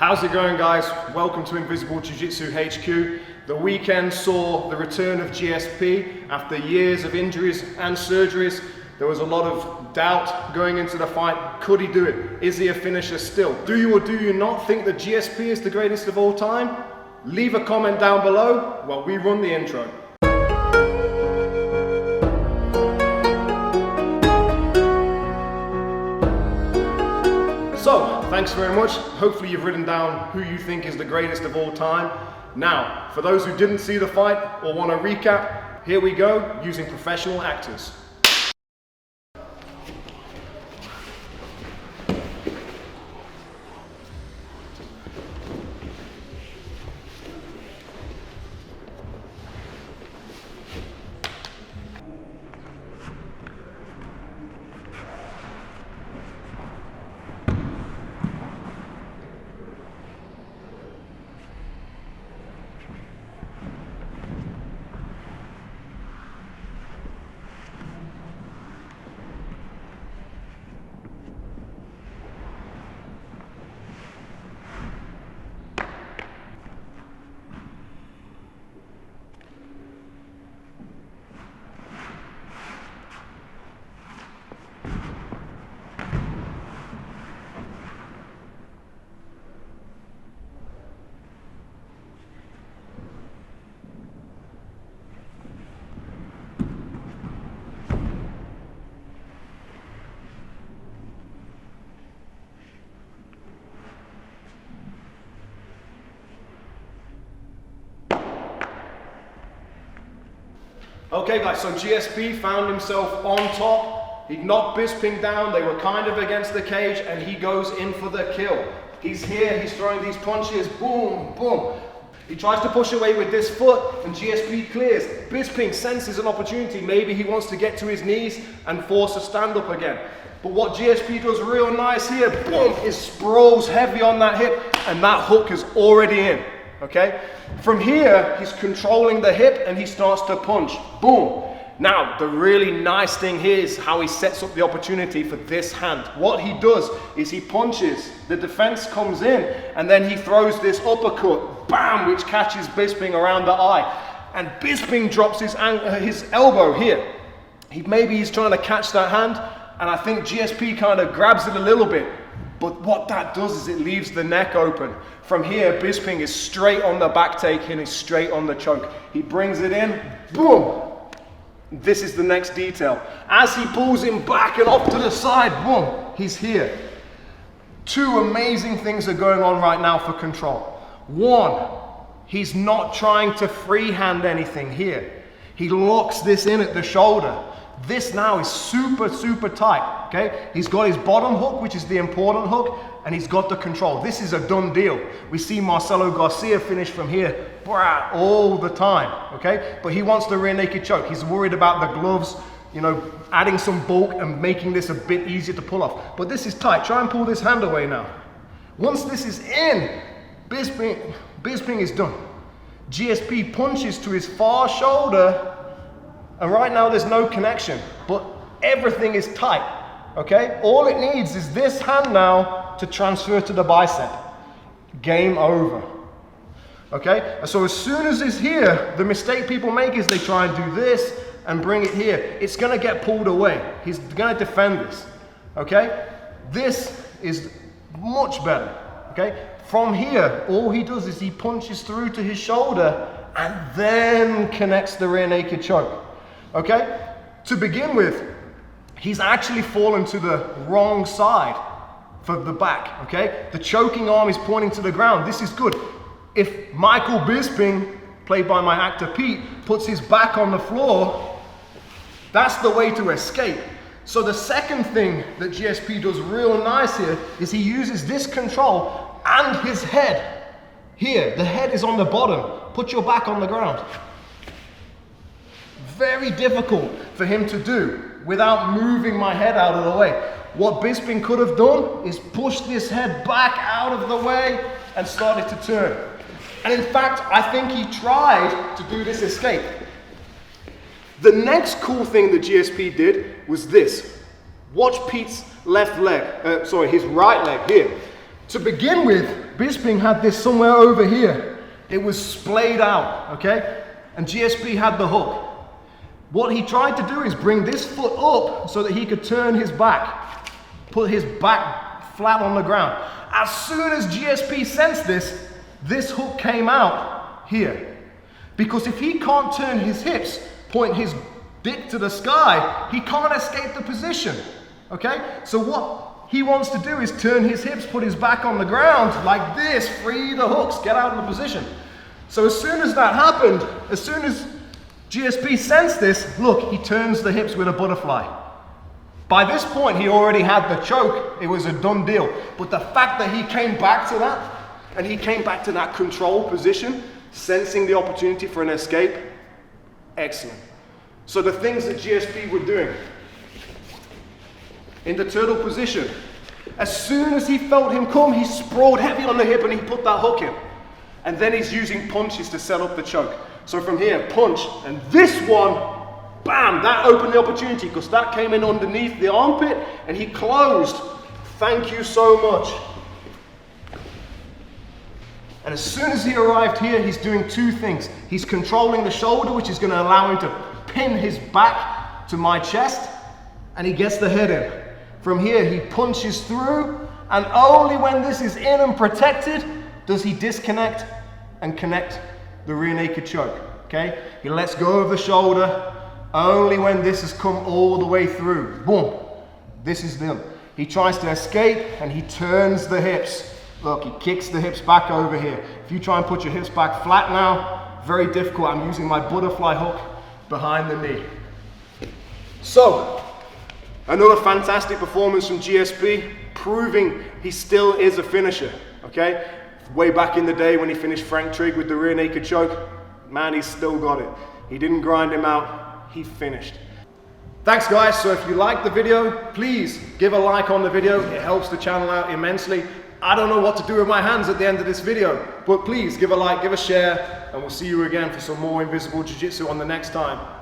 How's it going, guys? Welcome to Invisible Jiu Jitsu HQ. The weekend saw the return of GSP after years of injuries and surgeries. There was a lot of doubt going into the fight. Could he do it? Is he a finisher still? Do you or do you not think that GSP is the greatest of all time? Leave a comment down below while we run the intro. So, thanks very much. Hopefully you've written down who you think is the greatest of all time. Now, for those who didn't see the fight or want to recap, here we go, using professional actors. Okay guys, so GSP found himself on top. He knocked Bisping down, they were kind of against the cage, and he goes in for the kill. He's here, he's throwing these punches, boom, boom. He tries to push away with this foot, and GSP clears. Bisping senses an opportunity, maybe he wants to get to his knees and force a stand-up again. But what GSP does real nice here, boom, is sprawls heavy on that hip, and that hook is already in. Okay? From here, he's controlling the hip and he starts to punch. Boom. Now, the really nice thing here is how he sets up the opportunity for this hand. What he does is he punches, the defense comes in, and then he throws this uppercut, bam, which catches Bisping around the eye. And Bisping drops his elbow here. Maybe he's trying to catch that hand, and I think GSP kind of grabs it a little bit. But what that does is it leaves the neck open. From here, Bisping is straight on the back take and is straight on the choke. He brings it in, boom. This is the next detail. As he pulls him back and off to the side, boom, he's here. Two amazing things are going on right now for control. One, he's not trying to freehand anything here. He locks this in at the shoulder. This now is super, super tight, okay? He's got his bottom hook, which is the important hook, and he's got the control. This is a done deal. We see Marcelo Garcia finish from here all the time, okay? But he wants the rear naked choke. He's worried about the gloves, you know, adding some bulk and making this a bit easier to pull off. But this is tight. Try and pull this hand away now. Once this is in, Bisping is done. GSP punches to his far shoulder, and right now there's no connection, but everything is tight, okay? All it needs is this hand now to transfer to the bicep. Game over, okay? And so as soon as it's here, the mistake people make is they try and do this and bring it here. It's gonna get pulled away. He's gonna defend this, okay? This is much better, okay? From here, all he does is he punches through to his shoulder and then connects the rear naked choke. Okay, to begin with, he's actually fallen to the wrong side for the back, okay? The choking arm is pointing to the ground. This is good. If Michael Bisping, played by my actor Pete, puts his back on the floor, that's the way to escape. So the second thing that GSP does real nice here is he uses this control and his head. Here, the head is on the bottom. Put your back on the ground. Very difficult for him to do without moving my head out of the way. What Bisping could have done is push this head back out of the way and started to turn. And in fact, I think he tried to do this escape. The next cool thing that GSP did was this. Watch Pete's his right leg here. To begin with, Bisping had this somewhere over here. It was splayed out, okay? And GSP had the hook. What he tried to do is bring this foot up so that he could turn his back, put his back flat on the ground. As soon as GSP sensed this, this hook came out here. Because if he can't turn his hips, point his dick to the sky, he can't escape the position, okay? So what he wants to do is turn his hips, put his back on the ground like this, free the hooks, get out of the position. So as soon as that happened, as soon as GSP sensed this, look, he turns the hips with a butterfly. By this point, he already had the choke. It was a done deal. But the fact that he came back to that, and he came back to that control position, sensing the opportunity for an escape, excellent. So the things that GSP were doing, in the turtle position, as soon as he felt him come, he sprawled heavy on the hip and he put that hook in. And then he's using punches to set up the choke. So from here, punch, and this one, bam, that opened the opportunity because that came in underneath the armpit and he closed. Thank you so much. And as soon as he arrived here, he's doing two things. He's controlling the shoulder, which is going to allow him to pin his back to my chest, and he gets the head in. From here, he punches through, and only when this is in and protected does he disconnect and connect the rear naked choke, okay? He lets go of the shoulder only when this has come all the way through. Boom, this is them. He tries to escape and he turns the hips. Look, he kicks the hips back over here. If you try and put your hips back flat now, very difficult. I'm using my butterfly hook behind the knee. So, another fantastic performance from GSP, proving he still is a finisher, okay? Way back in the day when he finished Frank Trigg with the rear naked choke, man, he's still got it. He didn't grind him out, he finished. Thanks guys, so if you liked the video, please give a like on the video. It helps the channel out immensely. I don't know what to do with my hands at the end of this video, but please give a like, give a share, and we'll see you again for some more Invisible Jiu Jitsu on the next time.